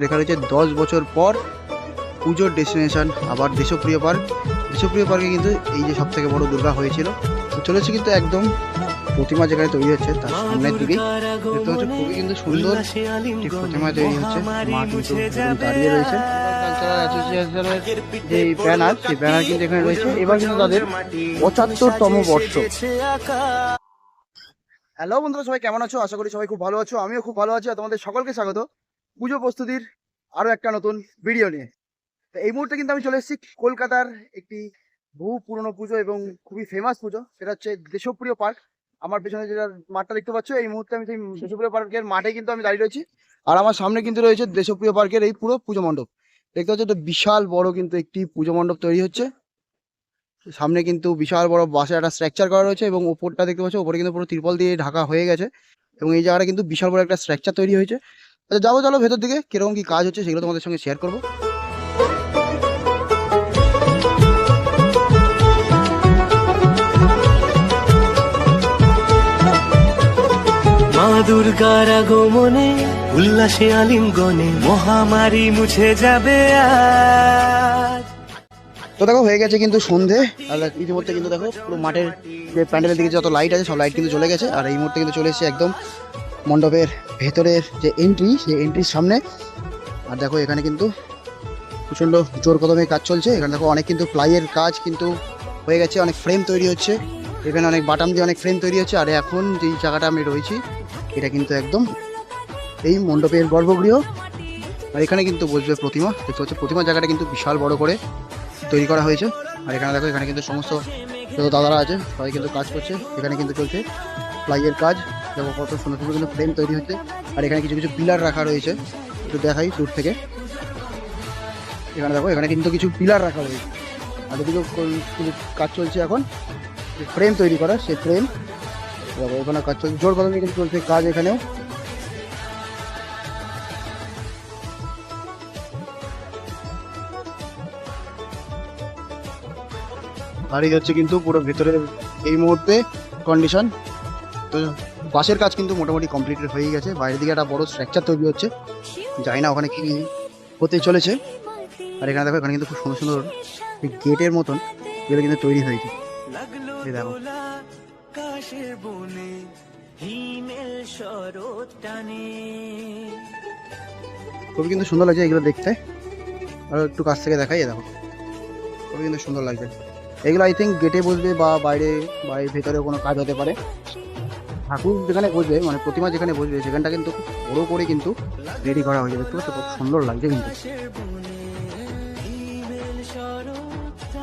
লেখা রয়েছে 10 বছর পর পুজোর ডেস্টিনেশন আবার দেশপ্রিয় পার্ক। দেশপ্রিয় পার্কে কিন্তু এই যে সব থেকে বড় দুর্গা হয়েছিল তো চলেছে কিন্তু একদম প্রতিমা যেখানে তৈরি হচ্ছে তার সামনের দিকেই দেখতে হচ্ছে খুবই কিন্তু সুন্দর একটি প্রতিমা তৈরি হচ্ছে। মা কিন্তু একদম দাঁড়িয়ে রয়েছে। কালচারাল অ্যাসোসিয়েশনের যে ব্যানার সেই ব্যানার কিন্তু এখানে রয়েছে। এবার কিন্তু তাদের 75তম বর্ষ। হ্যালো বন্ধুরা, সবাই কেমন আছো? আশা করি সবাই খুব ভালো আছো। আমিও খুব ভালো আছি। আর তোমাদের সকলকে স্বাগত পুজো প্রস্তুতির আরো একটা নতুন ভিডিও নিয়ে। তো এই মুহূর্তে কিন্তু আমি চলে এসেছি কলকাতার একটি বহু পুরনো পুজো এবং খুবই ফেমাস পুজো, সেটা হচ্ছে দেশপ্রিয় পার্ক। আমার পেছনে যেটা মাঠটা দেখতে পাচ্ছ, এই মুহূর্তে আমি সেই দেশপ্রিয় পার্কের মাঠে কিন্তু আমি দাঁড়িয়ে রয়েছি। আর আমার সামনে কিন্তু রয়েছে দেশপ্রিয় পার্কের এই পুরো পুজো মণ্ডপ। দেখতে পাচ্ছ একটা বিশাল বড় কিন্তু একটি পুজো মণ্ডপ তৈরি হচ্ছে। সামনে কিন্তু বিশাল বড় বাঁশের একটা স্ট্রাকচার করা রয়েছে এবং ওপরটা দেখতে পাচ্ছ, ওপরে কিন্তু পুরো তিরপল দিয়ে ঢাকা হয়ে গেছে এবং এই জায়গাটা কিন্তু বিশাল বড় একটা স্ট্রাকচার তৈরি হয়েছে। আচ্ছা যাবো, চলো ভেতর দিকে কিরকম কি কাজ হচ্ছে সেগুলো তোমাদের সঙ্গে শেয়ার করবো। মা দুর্গার আগমনে উল্লাসে আলিঙ্গনে মহামারী মুছে যাবে আজ। তো দেখো হয়ে গেছে কিন্তু সন্ধে। আর ইতিমধ্যে কিন্তু দেখো পুরো মাঠের যে প্যান্ডেলের দিকে যত লাইট আছে সব লাইট কিন্তু চলে গেছে। আর এই মুহূর্তে কিন্তু চলে এসেছে একদম মণ্ডপের ভেতরের যে এন্ট্রি, সেই এন্ট্রির সামনে। আর দেখো এখানে কিন্তু প্রচণ্ড জোর কদমে কাজ চলছে। এখানে দেখো অনেক কিন্তু প্লাইয়ের কাজ কিন্তু হয়ে গেছে, অনেক ফ্রেম তৈরি হচ্ছে, এখানে অনেক বাটাম দিয়ে অনেক ফ্রেম তৈরি হচ্ছে। আর এখন যেই জায়গাটা আমি রয়েছি এটা কিন্তু একদম এই মণ্ডপের গর্ভগৃহ। আর এখানে কিন্তু বসবে প্রতিমা। দেখতে হচ্ছে প্রতিমার জায়গাটা কিন্তু বিশাল বড় করে তৈরি করা হয়েছে। আর এখানে দেখো এখানে কিন্তু সমস্ত যত দাদারা আছে সবাই কিন্তু কাজ করছে। এখানে কিন্তু চলছে প্লাইয়ের কাজ। দেখো কত সুন্দর সুন্দর কিন্তু ফ্রেম তৈরি হচ্ছে। আর এখানে কিছু কিছু পিলার রাখা রয়েছে, একটু দেখাই দূর থেকে। এখানে দেখো এখানে কিন্তু কিছু পিলার রাখা রয়েছে। আর এদিকে কাজ চলছে এখন ফ্রেম তৈরি করা, সেই ফ্রেম দেখো এখানে কাজ চলছে, জোর কদমে কিন্তু চলছে কাজ এখানেও। দাঁড়িয়ে যাচ্ছে কিন্তু পুরো ভেতরের এই মুহূর্তে কন্ডিশন। তো বাসের কাজ কিন্তু মোটামুটি কমপ্লিটেড হয়ে গেছে। বাইরের দিকে একটা বড় স্ট্রাকচার তৈরি হচ্ছে, জানি না ওখানে কি হতে চলেছে। আর এখানে দেখো এখানে কিন্তু খুব সুন্দর সুন্দর গেটের মতন এগুলো কিন্তু তৈরি হয়েছে। এই দেখো খুবই কিন্তু সুন্দর লাগছে এগুলো দেখতে। আর একটু কাছ থেকে দেখাই, দেখো খুবই কিন্তু সুন্দর লাগছে। এগুলো আই থিঙ্ক গেটে বসবে বা বাইরে বাড়ির ভেতরে কোনো কাজ হতে পারে। ঠাকুর যেখানে বসবে মানে প্রতিমা যেখানে বসবে সেখানটা কিন্তু বড় করে কিন্তু রেডি করা হয়েছে। দেখতে পাচ্ছ খুব সুন্দর লাগছে কিন্তু।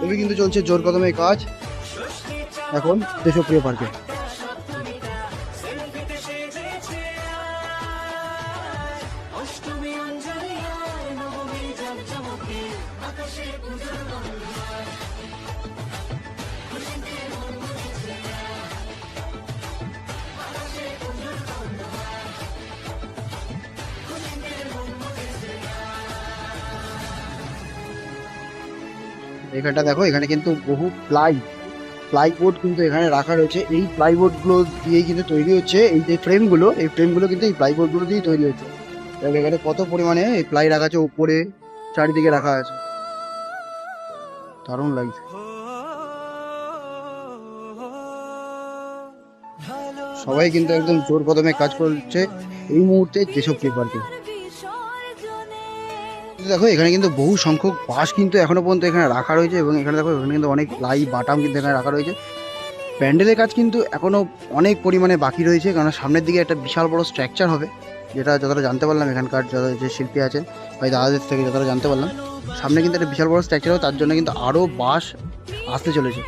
খুবই কিন্তু চলছে জোর কদমে কাজ এখন দেশপ্রিয় পার্কে। এখানটা দেখো এখানে কিন্তু বহু প্লাইবোর্ড কিন্তু এখানে রাখা রয়েছে। এই প্লাইবোর্ডগুলো দিয়েই কিন্তু তৈরি হচ্ছে এই যে ফ্রেমগুলো, এই ফ্রেমগুলো কিন্তু এই প্লাইবোর্ডগুলো দিয়েই তৈরি হচ্ছে। এবং এখানে কত পরিমাণে এই প্লাই রাখা আছে, উপরে চারিদিকে রাখা আছে, দারুণ লাগছে। সবাই কিন্তু একদম জোর কদমে কাজ করছে এই মুহূর্তে দেশপ্রিয় পার্কে। দেখো এখানে কিন্তু বহু সংখ্যক বাঁশ কিন্তু এখনো পর্যন্ত এখানে রাখা রয়েছে এবং এখানে দেখো এখানে কিন্তু অনেক লাই বাটাম কিন্তু এখানে রাখা রয়েছে। প্যান্ডেলের কাজ কিন্তু এখনো অনেক পরিমাণে বাকি রয়েছে, কারণ সামনের দিকে একটা বিশাল বড় স্ট্রাকচার হবে, যেটা যতটা জানতে পারলাম এখানকার যে শিল্পী আছেন বা দাদাদের থেকে যতটা জানতে পারলাম সামনে কিন্তু একটা বিশাল বড় স্ট্রাকচার হবে। তার জন্য কিন্তু আরও বাঁশ আসতে চলেছে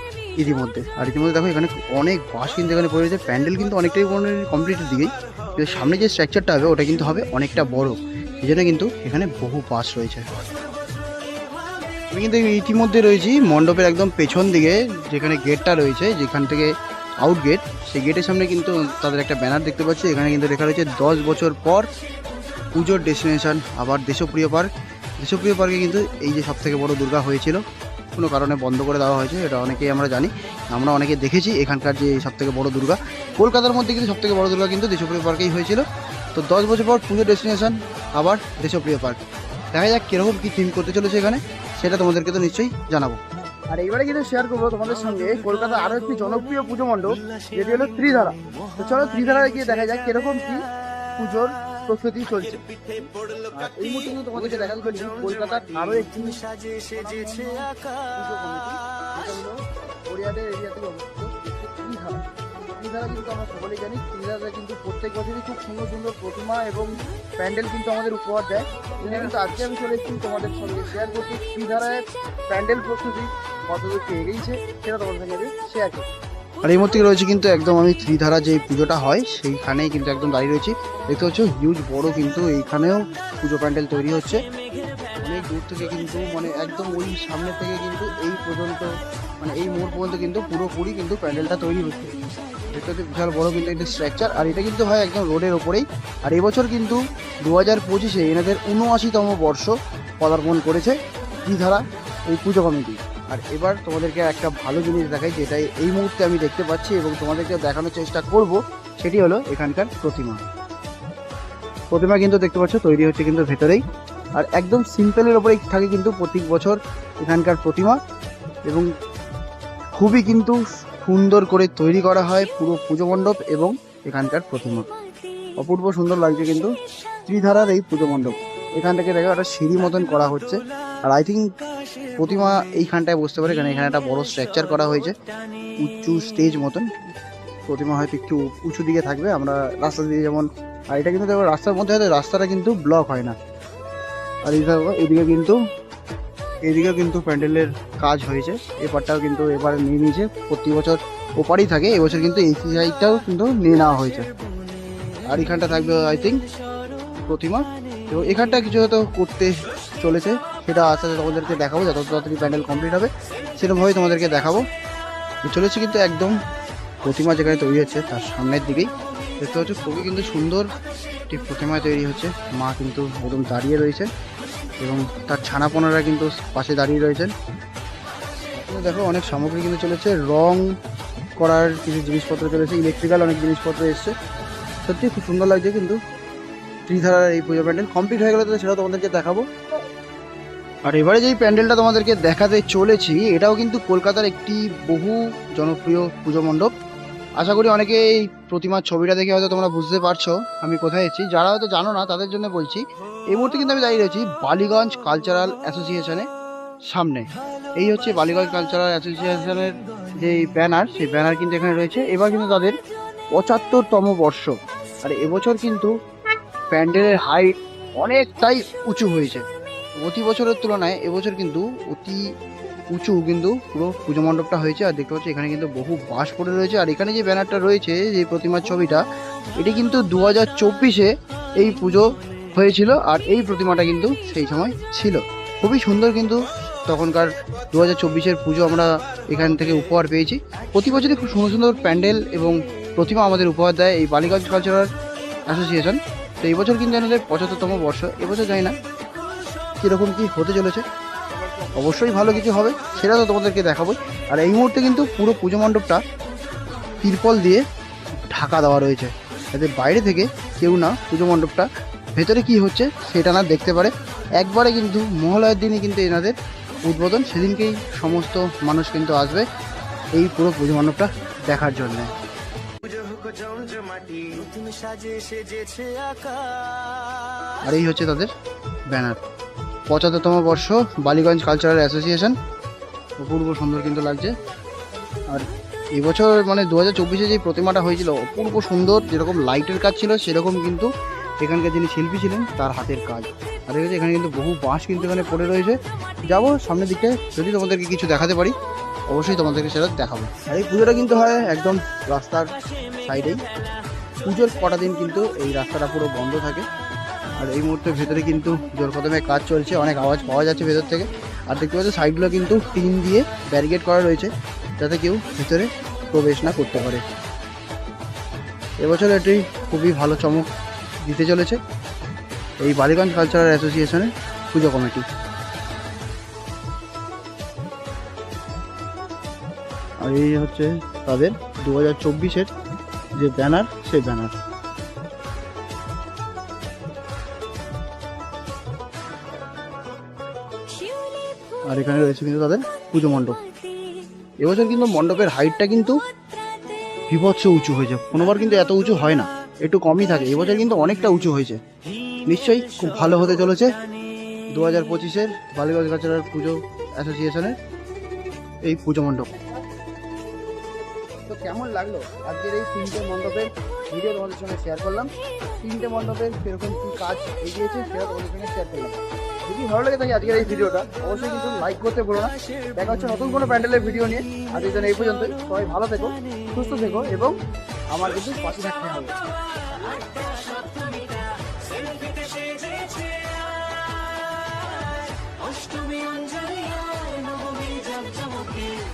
ইতিমধ্যে। আর ইতিমধ্যে দেখো এখানে অনেক বাঁশ কিন্তু এখানে পড়ে রয়েছে। প্যান্ডেল কিন্তু অনেকটাই কমপ্লিটের দিকেই, কিন্তু সামনে যে স্ট্রাকচারটা হবে ওটা কিন্তু হবে অনেকটা বড়, এই জন্য কিন্তু এখানে বহু বাঁশ রয়েছে। আমি কিন্তু ইতিমধ্যে রয়েছি মণ্ডপের একদম পেছন দিকে, যেখানে গেটটা রয়েছে, যেখান থেকে আউট গেট, সেই গেটের সামনে কিন্তু তাদের একটা ব্যানার দেখতে পাচ্ছি। এখানে কিন্তু লেখা রয়েছে 10 বছর পর পুজোর ডেস্টিনেশন আবার দেশপ্রিয় পার্ক। দেশপ্রিয় পার্কে কিন্তু এই যে সব থেকে বড় দুর্গা হয়েছিল কোনো কারণে বন্ধ করে দেওয়া হয়েছে, এটা অনেকেই আমরা জানি, আমরা অনেকে দেখেছি। এখানকার যে সব থেকে বড় দুর্গা কলকাতার মধ্যে কিন্তু সব থেকে বড় দুর্গা কিন্তু দেশপ্রিয় পার্কেই হয়েছিল। তো 10 বছর পর পুজো ডেস্টিনেশন আবার দেশপ্রিয় পার্ক। দেখা যাক কীরকম কী থিম করতে চলেছে এখানে, সেটা তোমাদেরকে তো নিশ্চয়ই জানাবো। আর এইবারে কিন্তু শেয়ার করবো তোমাদের সঙ্গে কলকাতা আরও একটি জনপ্রিয় পুজো মণ্ডপ, যেটি হলো ত্রিধারা। তো চলো ত্রিধারায় গিয়ে দেখা যাক কীরকম কী পুজোর প্রস্তুতি চলছে। আর এই মুহূর্তে কিন্তু তোমাদেরকে দেখাতে চলছি কলকাতার আরও একটি পুজো কমিটি, যেটা হলো গড়িয়াহাটের এরিয়াতে অবস্থিত ত্রিধারা। ত্রিধারা কিন্তু আমরা সকলেই জানি, ত্রিধারা কিন্তু প্রত্যেক বছরই খুব সুন্দর সুন্দর প্রতিমা এবং প্যান্ডেল কিন্তু আমাদের উপহার দেয়। কিন্তু আজকে আমি চলে এসেছি তোমাদের সঙ্গে শেয়ার করছি ত্রিধারায় প্যান্ডেল প্রস্তুতি কতদূর এগিয়েছে সেটা তোমাদের সঙ্গে শেয়ার করছি। আর এই মুহূর্তে রয়েছে কিন্তু একদম আমি ত্রিধারা যে পুজোটা হয় সেইখানেই কিন্তু একদম দাঁড়িয়ে রয়েছি। দেখতে পাচ্ছ হিউজ বড় কিন্তু এইখানেও পুজো প্যান্ডেল তৈরি হচ্ছে। অনেক দূর থেকে কিন্তু মানে একদম ওই সামনে থেকে কিন্তু এই পর্যন্ত মানে এই মোড় পর্যন্ত কিন্তু পুরোপুরি কিন্তু প্যান্ডেলটা তৈরি হচ্ছে। এটা হচ্ছে বিশাল বড় কিন্তু একটা স্ট্রাকচার, আর এটা কিন্তু হয় একদম রোডের ওপরেই। আর এবছর কিন্তু 2025-এ এনাদের 79তম বর্ষ পদার্পণ করেছে ত্রিধারা এই পুজো কমিটি। আর এবার তোমাদেরকে একটা ভালো জিনিস দেখাই, যেটা এই মুহূর্তে আমি দেখতে পাচ্ছি এবং তোমাদেরকে দেখানোর চেষ্টা করব, সেটি হলো এখানকার প্রতিমা। প্রতিমা কিন্তু দেখতে পাচ্ছ তৈরি হচ্ছে কিন্তু ভেতরেই, আর একদম সিম্পলের ওপরেই থাকে কিন্তু প্রত্যেক বছর এখানকার প্রতিমা, এবং খুবই কিন্তু সুন্দর করে তৈরি করা হয় পুরো পুজো মণ্ডপ এবং এখানকার প্রতিমা। অপূর্ব সুন্দর লাগছে কিন্তু ত্রিধারার এই পুজো মণ্ডপ। এখান থেকে দেখো একটা সিঁড়ি মতন করা হচ্ছে, আর আই থিঙ্ক প্রতিমা এইখানটায় বসতে পারে, কারণ এখানে একটা বড় স্ট্রাকচার করা হয়েছে, উঁচু স্টেজ মতন। প্রতিমা হয়তো একটু উঁচু দিকে থাকবে, আমরা রাস্তা দিয়ে যেমন, আর এটা কিন্তু দেখো রাস্তার মধ্যে হয়তো রাস্তাটা কিন্তু ব্লক হয় না। আর এই দেখো এদিকেও কিন্তু প্যান্ডেলের কাজ হয়েছে, এপারটাও কিন্তু এবারে নিয়ে নিয়েছে। প্রতি বছর ওপারেই থাকে, এবছর কিন্তু এই সাইডটাও কিন্তু নিয়ে নেওয়া হয়েছে। আর এখানটা থাকবে আই থিঙ্ক প্রতিমা, এবং এখানটা কিছু হয়তো করতে চলেছে, সেটা আস্তে আস্তে তোমাদেরকে দেখাবো। যত তাড়াতাড়ি প্যান্ডেল কমপ্লিট হবে সেরকমভাবেই তোমাদেরকে দেখাবো। চলেছে কিন্তু একদম প্রতিমা যেখানে তৈরি হচ্ছে তার সামনের দিকেই দেখতে পাচ্ছ, খুবই কিন্তু সুন্দর একটি প্রতিমা তৈরি হচ্ছে। মা কিন্তু একদম দাঁড়িয়ে রয়েছে এবং তার ছানাপোনারা কিন্তু পাশে দাঁড়িয়ে রয়েছেন। দেখো অনেক সামগ্রী কিন্তু চলেছে, রং করার কিছু জিনিসপত্র চলেছে, ইলেকট্রিক্যাল অনেক জিনিসপত্র এসছে। সত্যি খুব সুন্দর লাগছে কিন্তু ত্রিধারার এই পুজো প্যান্ডেল কমপ্লিট হয়ে গেলে তো সেটা তোমাদেরকে দেখাবো। আর এবারে যেই প্যান্ডেলটা তোমাদেরকে দেখাতে চলেছি, এটাও কিন্তু কলকাতার একটি বহু জনপ্রিয় পুজো মণ্ডপ। আশা করি অনেকে এই প্রতিমার ছবিটা দেখে হয়তো তোমরা বুঝতে পারছো আমি কোথায় এসেছি। যারা হয়তো জানো না তাদের জন্য বলছি, এই মুহূর্তে কিন্তু আমি দাঁড়িয়ে রয়েছি বালিগঞ্জ কালচারাল অ্যাসোসিয়েশনের সামনে। এই হচ্ছে বালিগঞ্জ কালচারাল অ্যাসোসিয়েশনের যে ব্যানার, সেই ব্যানার কিন্তু এখানে রয়েছে। এবার কিন্তু তাদের 75তম বর্ষ, আর এবছর কিন্তু প্যান্ডেলের হাইট অনেকটাই উঁচু হয়েছে। প্রতি বছরের তুলনায় এবছর কিন্তু অতি উঁচু কিন্তু পুরো পুজো মণ্ডপটা হয়েছে। আর দেখতে পাচ্ছি এখানে কিন্তু বহু বাঁশ পড়ে রয়েছে। আর এখানে যে ব্যানারটা রয়েছে, যে প্রতিমার ছবিটা, এটি কিন্তু 2024-এ এই পুজো হয়েছিল, আর এই প্রতিমাটা কিন্তু সেই সময় ছিল। খুবই সুন্দর কিন্তু তখনকার 2024-এর পুজো আমরা এখান থেকে উপহার পেয়েছি। প্রতি বছরই খুব সুন্দর সুন্দর প্যান্ডেল এবং প্রতিমা আমাদের উপহার দেয় এই বালিগঞ্জ কালচারাল অ্যাসোসিয়েশন। তো এই বছর কিন্তু এনাদের 75তম বর্ষ। এবছর জানি না কীরকম কী হতে চলেছে, অবশ্যই ভালো কিছু হবে, সেটা তো তোমাদেরকে দেখাবোই। আর এই মুহূর্তে কিন্তু পুরো পুজো মণ্ডপটা তিরপল দিয়ে ঢাকা দেওয়া রয়েছে, যাতে বাইরে থেকে কেউ না পুজো মণ্ডপটা ভেতরে কি হচ্ছে সেটা না দেখতে পারে। একবারে কিন্তু মহালয়ার দিনই কিন্তু এনাদের উদ্বোধন, সেদিনকেই সমস্ত মানুষ কিন্তু আসবে এই পুরো পুজো মণ্ডপটা দেখার জন্য। আর এই হচ্ছে তাদের ব্যানার, 75তম বর্ষ বালিগঞ্জ কালচারাল অ্যাসোসিয়েশন। অপূর্ব সুন্দর কিন্তু লাগছে। আর এবছর মানে 2024-এ যে প্রতিমাটা হয়েছিল অপূর্ব সুন্দর, যেরকম লাইটের কাজ ছিল সেরকম কিন্তু এখানকার যিনি শিল্পী ছিলেন তার হাতের কাজ। আর এখানে কিন্তু বহু বাঁশ কিন্তু এখানে পড়ে রয়েছে। যাবো সামনের দিকে, যদি তোমাদেরকে কিছু দেখাতে পারি অবশ্যই তোমাদেরকে সেটা দেখাবো। আর এই পুজোটা কিন্তু হয় একদম রাস্তার সাইডেই। পুজোর কটা দিন কিন্তু এই রাস্তাটা পুরো বন্ধ থাকে। আর এই মুহূর্তে ভেতরে কিন্তু জোর কদমে কাজ চলছে, অনেক আওয়াজ পাওয়া যাচ্ছে ভেতর থেকে। আর দেখতে পাচ্ছি সাইডগুলো কিন্তু টিন দিয়ে ব্যারিকেড করা রয়েছে, যাতে কেউ ভেতরে প্রবেশ না করতে পারে। এবছর এটি খুবই ভালো চমক দিতে চলেছে এই বালিগঞ্জ কালচারাল অ্যাসোসিয়েশনের পুজো কমিটি। আর এই হচ্ছে তাদের 2024-এর যে ব্যানার, সেই ব্যানার। আর এখানে রয়েছে কিন্তু তাদের পুজো মণ্ডপ। এবছর কিন্তু মণ্ডপের হাইটটা কিন্তু বিভৎস উঁচু হয়েছে, কোনোবার কিন্তু এত উঁচু হয় না, একটু কমই থাকে, এবছর কিন্তু অনেকটা উঁচু হয়েছে। নিশ্চয়ই খুব ভালো হতে চলেছে 2025-এর বালিগঞ্জ কালচারাল পুজো অ্যাসোসিয়েশনের এই পুজো মণ্ডপ। তো কেমন লাগলো আজকের এই 3টে মণ্ডপের ভিডিও তোমাদের সঙ্গে শেয়ার করলাম। 3টে মণ্ডপের সেরকম কী কাজ এগিয়েছে সেটা তোমাদের সঙ্গে শেয়ার করলাম। যদি ভালো লাগে থাকে আজকের এই ভিডিওটা অবশ্যই কিন্তু লাইক করতে ভুলো না। দেখা হচ্ছে নতুন কোনো প্যান্ডেলের ভিডিও নিয়ে। আজকের জন্য এই পর্যন্তই। সবাই ভালো থেকো, সুস্থ থেকো এবং আমার কিন্তু পাশে থাকতে হবে।